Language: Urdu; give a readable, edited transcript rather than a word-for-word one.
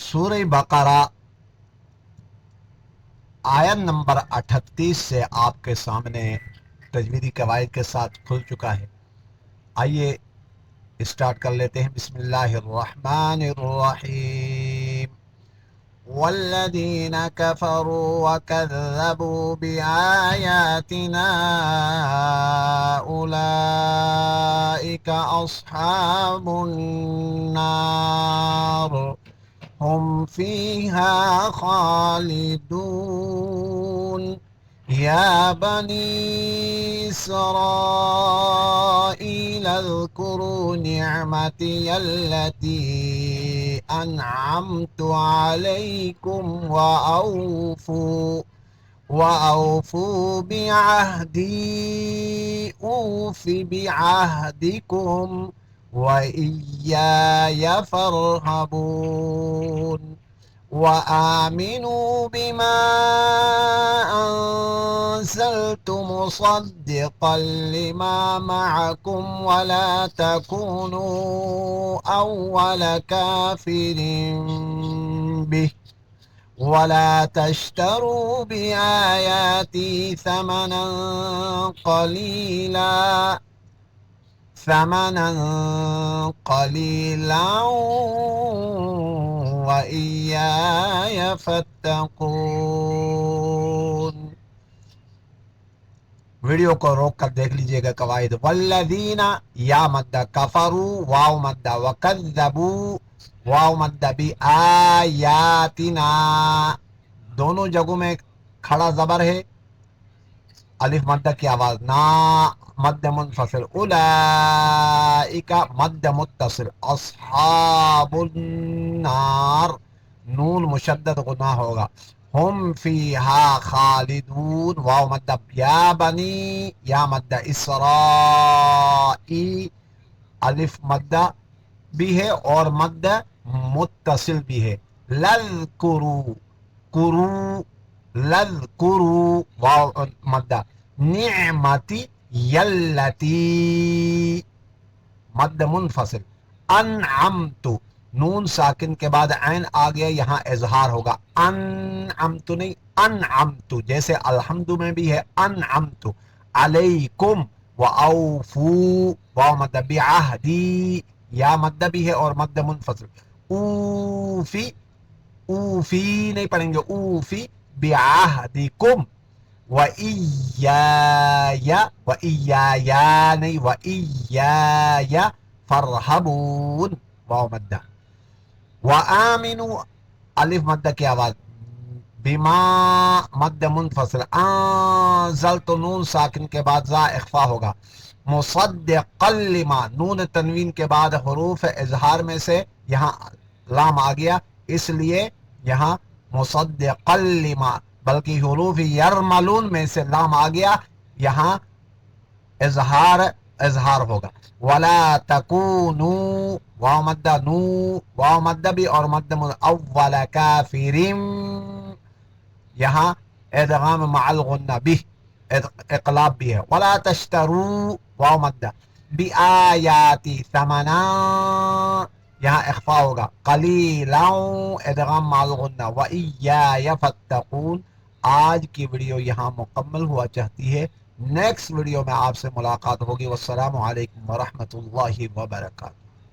سورہ بقرہ آیت نمبر 38 سے آپ کے سامنے تجویدی قواعد کے ساتھ کھل چکا ہے۔ آئیے اسٹارٹ کر لیتے ہیں۔ بسم اللہ الرحمن الرحیم۔ والذین کفروا وکذبوا بآیاتنا اولئک اصحاب النار ہم فیہا خالدون۔ یا بنی اسرائیل اذکروا نعمتی التي انعمت علیکم وأوفوا بعهدي أوف بعهدكم وإياي فارهبون۔ وآمنوا بما أنزلت مصدقا لما معكم ولا تكونوا أول كافر به ولا تشتروا بآياتي ثمنا قليلا وإياي فاتقون۔ ویڈیو کو روک کر دیکھ لیجئے گا قواعد۔ والذین یا مدہ، کفروا واو مدہ، وکذبوا واو مدہ، بآیاتنا دونوں جگہوں میں کھڑا زبر ہے، الف مدہ کی آواز، نا مد منفصل، اولئک مد متصل، اصحاب النار نون مشدد غنہ ہوگا، ہم فیہا خالدون واو مدہ، یا بنی یا مدہ، اسرائی الف مدہ بھی ہے اور مدہ متصل بھی ہے، لذکرو کرو لذکرو واو مدہ، نعمتی یلتی مد منفصل، انعمت نون ساکن کے بعد عین آ گیا، یہاں اظہار ہوگا، انعمت نہیں انعمت، جیسے الحمد میں بھی ہے انعمت علیکم، واوفو واو مد بعہدی یا مد بھی ہے اور مد منفصل، اوفی اوفی نہیں پڑھیں گے، اوفی بعہدکم وَإِيَّايَ نہیں وَإِيَّايَ فَارْهَبُونَ واو مدہ، وَآمِنُوا الف مدہ کی آواز، بما مد منفصل، انزلت نون ساکن کے بعد زا اخفا ہوگا، مصدقا لما نون تنوین کے بعد حروف اظہار میں سے یہاں لام آ گیا، اس لیے یہاں مصدقا لما، بلکہ حروف یرملون میں سے لام آ گیا، یہاں اظہار ہوگا، ولا تکونوا واو مدہ نو واو مدہ بھی اور مد اول کافر، یہاں ادغام مع الغنہ بھی اقلاب بھی ہے، ولا تشتروا واو مدہ بآیاتی ثمنا یہاں اخفا ہوگا، قلیلا ادغام مع الغنہ، وإیایا فاتقون۔ آج کی ویڈیو یہاں مکمل ہوا چاہتی ہے، نیکسٹ ویڈیو میں آپ سے ملاقات ہوگی، والسلام علیکم ورحمۃ اللہ وبرکاتہ۔